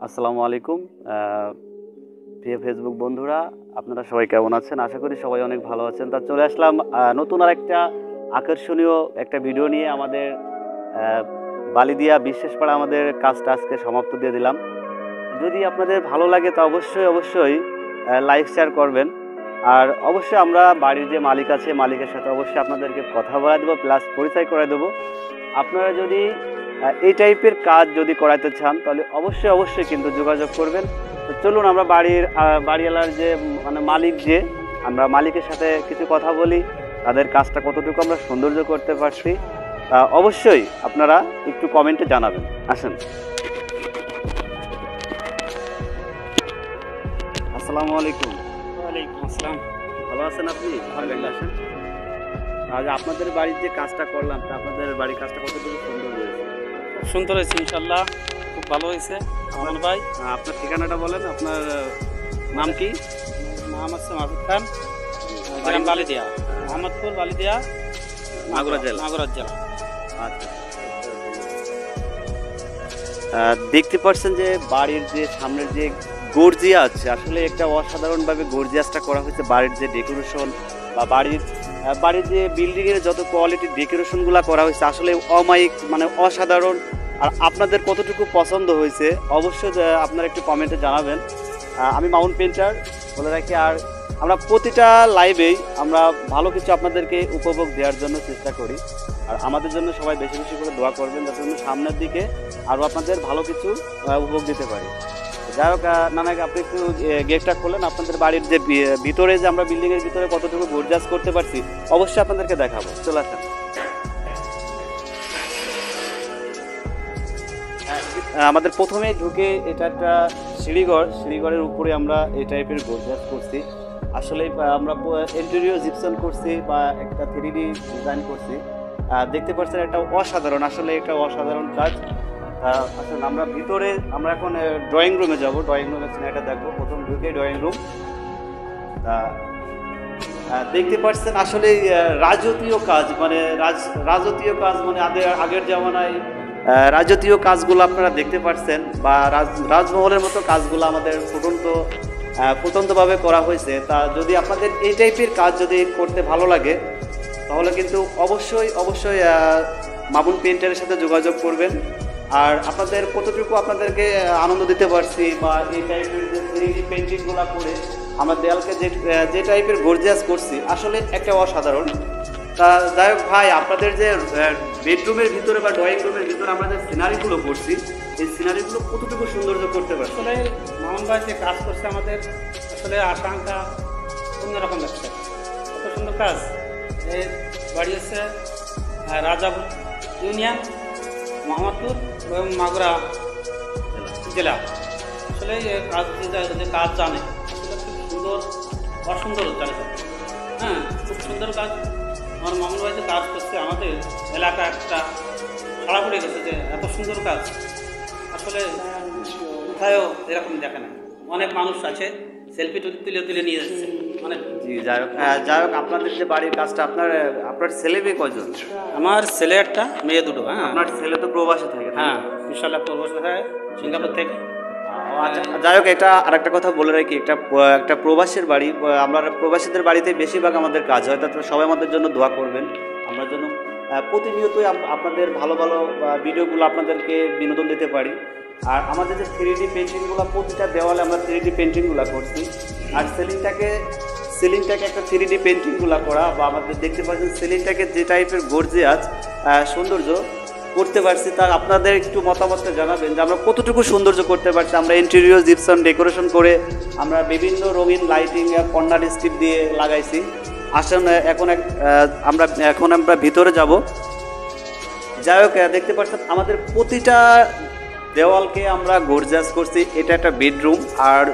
আসসালামু আলাইকুম প্রিয় ফেসবুক বন্ধুরা, আপনারা সবাই কেমন আছেন? আশা করি সবাই অনেক ভালো আছেন। তা চলে আসলাম নতুন আর একটা আকর্ষণীয় একটা ভিডিও নিয়ে। আমাদের বালিদিয়া বিশ্বাস পাড়া আমাদের কাজটা আজকে সমাপ্ত দিয়ে দিলাম। যদি আপনাদের ভালো লাগে তা অবশ্যই লাইক শেয়ার করবেন। আর অবশ্যই আমরা বাড়ির যে মালিক আছে, মালিকের সাথে অবশ্যই আপনাদেরকে কথা বলা দেবো, প্লাস পরিচয় করে দেবো। আপনারা যদি এই টাইপের কাজ যদি করাতে চান তাহলে অবশ্যই কিন্তু যোগাযোগ করবেন। তো চলুন আমরা বাড়িওয়ালার যে মালিক, যে আমরা মালিকের সাথে কিছু কথা বলি, তাদের কাজটা কতটুকু আমরা সৌন্দর্য করতে পারছি অবশ্যই আপনারা একটু কমেন্টে জানাবেন। আসেন। আসসালামু আলাইকুম। ওয়ালাইকুম আসসালাম। ভালো আছেন আপনি? আসেন। আজ আপনাদের বাড়ির যে কাজটা করলাম, তা আপনাদের বাড়ির কাজটা কতটুকু সুন্দর হয়েছে? খুব সুন্দর হয়েছে, ইনশাল্লাহ খুব ভালো হয়েছে। আমার ভাই, আপনার ঠিকানাটা বলেন, আপনার নাম কি? নাম আছে মাহবুব খান, গ্রাম বালিদিয়া, মোহাম্মদপুর বালিদিয়া, মাগুরা জেলা। আচ্ছা, দেখতে পাচ্ছেন যে বাড়ির যে সামনের যে গর্জিয়া আছে, আসলে একটা অসাধারণভাবে গর্জিয়াসটা করা হয়েছে। বাড়ির যে ডেকোরেশন বা বাড়ির যে বিল্ডিংয়ের যত কোয়ালিটির ডেকোরেশনগুলো করা হয়েছে, আসলে অমায়িক, অসাধারণ। আর আপনাদের কতটুকু পছন্দ হয়েছে অবশ্যই আপনারা একটু কমেন্টে জানাবেন। আমি মাউন্ট পেন্টার বলে রাখি। আর আমরা প্রতিটা লাইভেই আমরা ভালো কিছু আপনাদেরকে উপভোগ দেওয়ার জন্য চেষ্টা করি। আর আমাদের জন্য সবাই বেশি বেশি করে দোয়া করবেন, যাতে আমরা সামনের দিকে আরও আপনাদের ভালো কিছু উপভোগ দিতে পারি। যাই হোক, নানাকে আপনি একটু গেটটা করলেন। আপনাদের বাড়ির যে ভিতরে, যে আমরা বিল্ডিংয়ের ভিতরে কতটুকু গর্জাস করতে পারছি অবশ্যই আপনাদেরকে দেখাবো। চলে আসেন। আমাদের প্রথমে ঢুকে এটা একটা সিঁড়িঘরের উপরে আমরা এই টাইপের গর্জাস করছি। আসলে আমরা ইন্টেরিয়র জিপসন করছি বা একটা 3D ডিজাইন করছি। দেখতে পাচ্ছেন একটা অসাধারণ, আসলে একটা অসাধারণ কাজ। আসলে আমরা এখন ড্রয়িং রুমে যাব। ড্রয়িং রুমের সিনারিটা দেখবো। প্রথম ঢুকে ড্রয়িং রুম দেখতে পাচ্ছেন। আসলে রাজকীয় কাজ, রাজকীয় কাজ, আগের জামানায় রাজকীয় কাজগুলো আপনারা দেখতে পাচ্ছেন, বা রাজমহলের মতো কাজগুলো আমাদের ফুটন্তভাবে করা হয়েছে। তা যদি আপনাদের এই টাইপের কাজ যদি করতে ভালো লাগে তাহলে কিন্তু অবশ্যই মামুন পেন্টারের সাথে যোগাযোগ করবেন। আর আপনাদের কতটুকু আপনাদেরকে আনন্দ দিতে পারছি, বা এই টাইপের যে 3D পেন্টিংগুলো করে আমরা দেয়ালকে যে টাইপের গর্জিয়াস করছি, আসলে একটা অসাধারণ। তা যাই হোক ভাই, আপনাদের যে বেডরুমের ভিতরে বা ড্রয়িং রুমের ভিতরে আমরা যে সিনারিগুলো করছি, এই সিনারিগুলো কতটুকু সৌন্দর্য করতে পারছি? আসলে মামুন ভাই যে কাজ করছে আমাদের আসলে আশঙ্কা অন্যরকম লাগছে। কত সুন্দর কাজ। এই বাড়ি হচ্ছে রাজাপুর ইউনিয়ন, মোহাম্মদপুর এবং মাগুরা জেলা। আসলে এই কাজ যে কাজ জানে আসলে খুব সুন্দর, অসুন্দর জানে। হ্যাঁ, খুব সুন্দর কাজ। আমার মামুন ভাই যে কাজ করছে, আমাদের এলাকা একটা সাড়া পড়ে গেছে যে এত সুন্দর কাজ আসলে কোথায়ও এরকম দেখে না। অনেক মানুষ আছে সেলফি তুলে নিয়ে যাচ্ছে। জি, যাই হোক আপনাদের যে বাড়ির কাজটা, আপনার ছেলে মেয়ে কয়জন? আমার ছেলে একটা, মেয়ে দুটো। হ্যাঁ, আপনার ছেলে তো প্রবাসে থাকে? হ্যাঁ, ইনশাআল্লাহ প্রবাসে থাকে, সিঙ্গাপুর থেকে। আচ্ছা, যাই হোক, এটা আরেকটা কথা বলে রাখি, একটা প্রবাসের বাড়ি। আমরা প্রবাসীদের বাড়িতে বেশিরভাগ আমাদের কাজ হয়। তাতে সবাই আমাদের জন্য দোয়া করবেন। আমরা যেন প্রতিনিয়তই আপনাদের ভালো ভিডিওগুলো আপনাদেরকে বিনোদন দিতে পারি। আর আমাদের যে 3D পেন্টিংগুলো, প্রতিটা দেওয়ালে আমরা 3D পেন্টিংগুলো করছি। আর সিলিংটাকে একটা 3D পেন্টিংগুলো করা, বা আমাদের দেখতে পাচ্ছেন সিলিংটাকে যে টাইপের গর্জিয়াস সৌন্দর্য করতে পারছি, তা আপনাদের একটু মতামতটা জানাবেন যে আমরা কতটুকু সৌন্দর্য করতে পারছি। আমরা ইন্টেরিয়র জিপসন ডেকোরেশন করে আমরা বিভিন্ন রঙিন লাইটিং কর্নার স্ট্রিপ দিয়ে লাগাইছি। আসেন এখন আমরা ভিতরে যাব। যাই হোক, দেখতে পাচ্ছেন আমাদের প্রতিটা দেওয়ালকে আমরা গর্জিয়াস করছি। এটা একটা বেডরুম। আর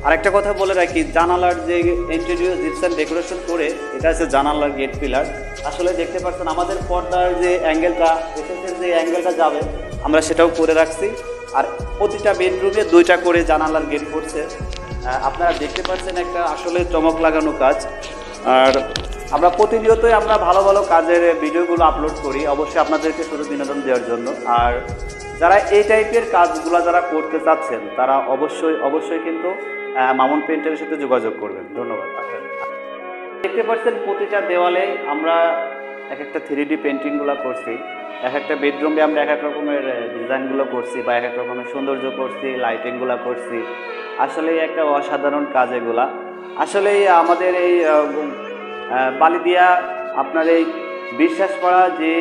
আরেকটা কথা বলে রাখি, জানালার যে ইন্টেরিয়র জিপসন ডেকোরেশন করে, এটা হচ্ছে জানালার গেট পিলার। আসলে দেখতে পাচ্ছেন আমাদের পর্দার যে অ্যাঙ্গেলটা, এসএসের যে অ্যাঙ্গেলটা যাবে, আমরা সেটাও করে রাখছি। আর প্রতিটা বেডরুমে 2টা করে জানালার গেট করছে। আপনারা দেখতে পাচ্ছেন একটা আসলে চমক লাগানো কাজ। আর আমরা প্রতিনিয়তই ভালো কাজের ভিডিওগুলো আপলোড করি, অবশ্যই আপনাদেরকে শুধু বিনোদন দেওয়ার জন্য। আর যারা এই টাইপের কাজগুলো যারা করতে চাচ্ছেন তারা অবশ্যই কিন্তু মামুন পেইন্টারের সাথে যোগাযোগ করবেন। ধন্যবাদ। দেখতে পাচ্ছেন প্রতিটা দেওয়ালে আমরা এক একটা 3D পেন্টিংগুলো করছি, এক একটা বেডরুমে আমরা এক এক রকমের ডিজাইনগুলো করছি বা এক এক রকমের সৌন্দর্য করছি, লাইটিংগুলো করছি। আসলে একটা অসাধারণ কাজ এগুলা। আসলে আমাদের এই বালি দিয়া আপনার এই বিশ্বাস করা যে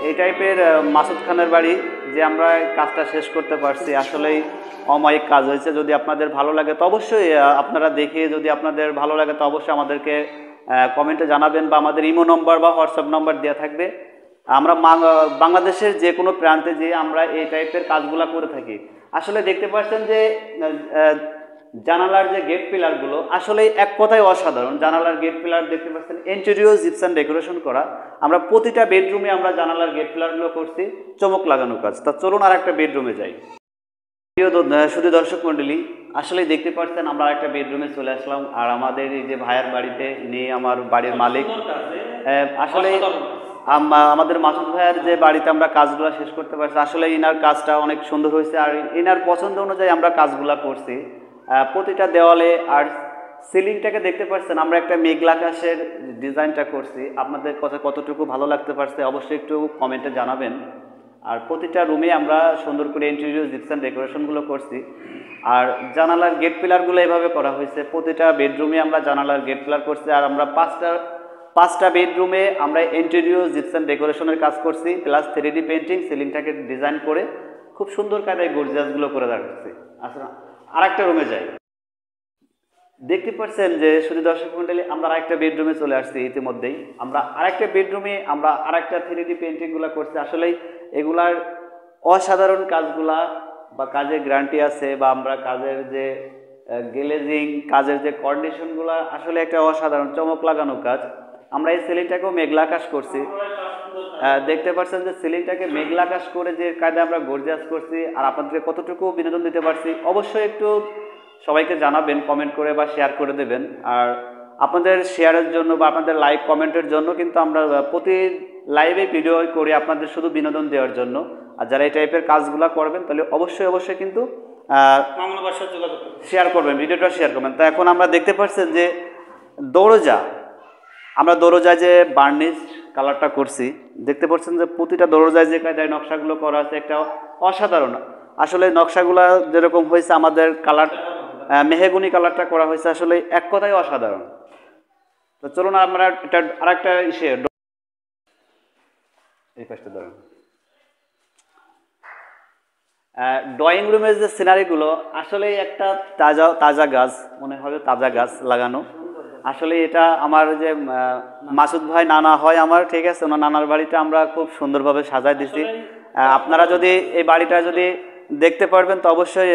এই টাইপের মাসুদ খানের বাড়ি যে আমরা কাজটা শেষ করতে পারছি, আসলেই অমায়িক কাজ হয়েছে। যদি আপনাদের ভালো লাগে তো অবশ্যই আপনারা দেখে, যদি আপনাদের ভালো লাগে তো অবশ্যই আমাদেরকে কমেন্টে জানাবেন, বা আমাদের ইমো নম্বর বা হোয়াটসঅ্যাপ নম্বর দেওয়া থাকবে। আমরা বাংলাদেশের যে কোনো প্রান্তে যে আমরা এই টাইপের কাজগুলো করে থাকি। আসলে দেখতে পাচ্ছেন যে জানালার যে গেট পিলারগুলো আসলে এক কথায় অসাধারণ। জানালার গেট পিলার দেখতে পাচ্ছেন ইন্টেরিয়র জিপসাম ডেকোরেশন করা। আমরা প্রতিটা বেডরুমে আমরা জানালার গেট পিলারগুলো করছি চমক লাগানো কাজ। তা চলুন আর একটা বেডরুমে যাই। শুধু দর্শক মণ্ডলী, আসলে দেখতে পাচ্ছেন আমরা একটা বেডরুমে চলে আসলাম, আর আমাদের এই যে ভাইয়ার বাড়িতে নিয়ে আমার বাড়ির মালিক আসলে আমাদের মাসুদ ভাইয়ের যে বাড়িতে আমরা কাজগুলো শেষ করতে পারছি। আসলে ইনার কাজটা অনেক সুন্দর হয়েছে, আর ইনার পছন্দ অনুযায়ী আমরা কাজগুলো করছি প্রতিটা দেওয়ালে। আর সিলিংটাকে দেখতে পাচ্ছেন আমরা একটা মেঘলা আকাশের ডিজাইনটা করছি। আপনাদের কথা কতটুকু ভালো লাগতে পারছে অবশ্যই একটু কমেন্টে জানাবেন। আর প্রতিটা রুমে আমরা সুন্দর করে ইন্টেরিয়র জিপসাম ডেকোরেশনগুলো করছি। আর জানালার গেট পিলারগুলো এভাবে করা হয়েছে। প্রতিটা বেডরুমে আমরা জানালার গেট পিলার করছি। আর আমরা পাঁচটা বেডরুমে আমরা ইন্টেরিয়র জিপসাম ডেকোরেশনের কাজ করছি, প্লাস 3D পেন্টিং, সিলিংটাকে ডিজাইন করে খুব সুন্দর কায়দায় গর্জিয়াসগুলো করে রাখছি। আসলে আরেকটা রুমে যাই। দেখতে পাচ্ছেন যে শুধু দর্শক মণ্ডলী, আমরা আরেকটা বেডরুমে চলে আসছি ইতিমধ্যেই। আমরা আরেকটা বেডরুমে আমরা আরেকটা 3D পেন্টিংগুলো করছি। আসলেই এগুলার অসাধারণ কাজগুলা বা কাজের গ্যারান্টি আছে, বা আমরা কাজের যে গ্লেজিং, কাজের যে কন্ডিশনগুলো আসলে একটা অসাধারণ চমক লাগানো কাজ। আমরা এই সিলিংটাকেও মেঘলা আকাশ করছি। দেখতে পাচ্ছেন যে সিলিংটাকে মেঘলা আকাশ করে যে কায়দায় আমরা গর্জিয়াস করছি, আর আপনাদেরকে কতটুকু বিনোদন দিতে পারছি অবশ্যই একটু সবাইকে জানাবেন, কমেন্ট করে বা শেয়ার করে দেবেন। আর আপনাদের শেয়ারের জন্য বা আপনাদের লাইক কমেন্টের জন্য কিন্তু আমরা প্রতি লাইভে ভিডিও করি আপনাদের শুধু বিনোদন দেওয়ার জন্য। আর যারা এই টাইপের কাজগুলো করবেন তাহলে অবশ্যই কিন্তু শেয়ার করবেন, ভিডিওটা শেয়ার করবেন। তা এখন আমরা দেখতে পাচ্ছেন যে আমরা দরজায় যে বার্নিশ কালারটা করছি, দেখতে পাচ্ছেন যে প্রতিটা দরজায় যে কায়দায় নকশাগুলো করা আছে একটা অসাধারণ। আসলে নকশাগুলো যেরকম হয়েছে, আমাদের কালার মেহগুনি কালারটা করা হয়েছে, আসলে এক কথায় অসাধারণ। তো চলুন আমরা এটা আরেকটা এই পাশটা ধরুন। ড্রয়িং রুমের যে সিনারিগুলো আসলে একটা তাজা গাছ মনে হবে, তাজা গাছ লাগানো। আসলে এটা আমার যে মাসুদ ভাই নানা হয় আমার, ঠিক আছে, ওনার নানার বাড়িটা আমরা খুব সুন্দরভাবে সাজাই দিছি। আপনারা যদি এই বাড়িটা যদি দেখতে পারবেন তো অবশ্যই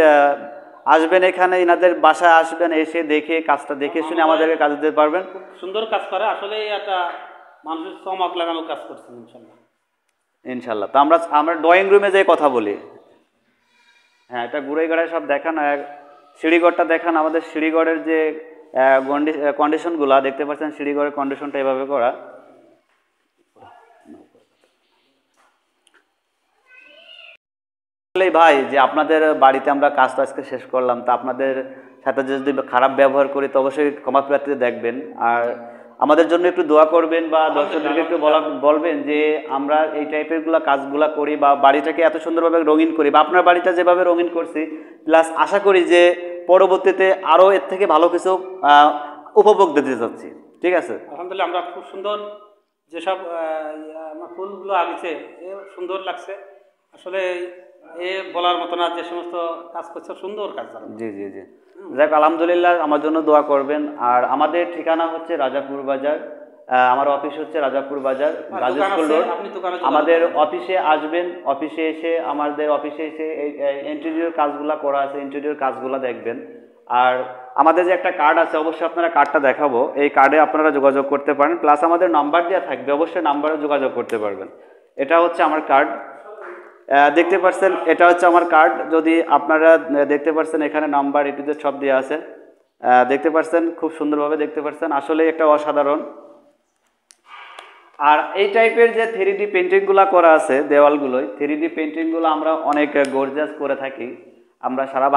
আসবেন, এখানে এনাদের বাসায় আসবেন, এসে দেখে কাজটা দেখে শুনে আমাদেরকে কাজ দিতে পারবেন। খুব সুন্দর কাজ করে, আসলে একটা মানুষের চমক লাগানো কাজ করছেন ইনশাল্লাহ। তো আমরা ড্রয়িং রুমে যে কথা বলি, হ্যাঁ, এটা ঘুরে গাড়ায় সব দেখান। সিঁড়িঘরটা দেখান। আমাদের সিঁড়িঘরের যে কন্ডিশনগুলো দেখতে পাচ্ছেন, সিঁড়িঘরের কন্ডিশনটা এভাবে করা। ভাই যে আপনাদের বাড়িতে আমরা কাজটা আজকে শেষ করলাম, তা আপনাদের সাথে যদি খারাপ ব্যবহার করি তো অবশ্যই ক্ষমা প্রার্থীতে দেখবেন। আর আমাদের জন্য একটু দোয়া করবেন, বা দর্শকদেরকে একটু বলবেন যে আমরা এই টাইপের কাজগুলা করি, বা বাড়িটাকে এত সুন্দরভাবে রঙিন করি, বা আপনার বাড়িটা যেভাবে রঙিন করছি, প্লাস আশা করি যে পরবর্তীতে আরও এর থেকে ভালো কিছু উপভোগ দিতে চাচ্ছি। ঠিক আছে, আলহামদুলিল্লাহ। আমরা খুব সুন্দর যেসব আমার ফুলগুলো আগেছে সুন্দর লাগছে, আসলে বলার মতো না, যে সমস্ত কাজ করছে সুন্দর কাজ। জি জি জি, যাক আলহামদুলিল্লাহ, আমার জন্য দোয়া করবেন। আর আমাদের ঠিকানা হচ্ছে রাজাপুর বাজার, আমার অফিস হচ্ছে রাজাপুর বাজার, গাজী স্কুল রোড। আমাদের অফিসে আসবেন, অফিসে এসে আমাদের অফিসে এসে এই ইন্টেরিয়র কাজগুলো করা আছে, ইন্টেরিয়র কাজগুলো দেখবেন। আর আমাদের যে একটা কার্ড আছে, অবশ্যই আপনারা কার্ডটা দেখাবো, এই কার্ডে আপনারা যোগাযোগ করতে পারেন, প্লাস আমাদের নাম্বার দেওয়া থাকবে, অবশ্যই নাম্বারে যোগাযোগ করতে পারবেন। এটা হচ্ছে আমার কার্ড, দেখতে পাচ্ছেন, এটা হচ্ছে আমার কার্ড। যদি আপনারা দেখতে পাচ্ছেন এখানে নাম্বার এটিতে সব দেওয়া আছে, দেখতে পাচ্ছেন, খুব সুন্দরভাবে দেখতে পাচ্ছেন। আসলে একটা অসাধারণ। আর এই টাইপের যে 3D পেন্টিংগুলো করা আছে দেওয়ালগুলোয়, 3D পেন্টিংগুলো আমরা অনেক গর্জিয়াস করে থাকি। আমরা সারা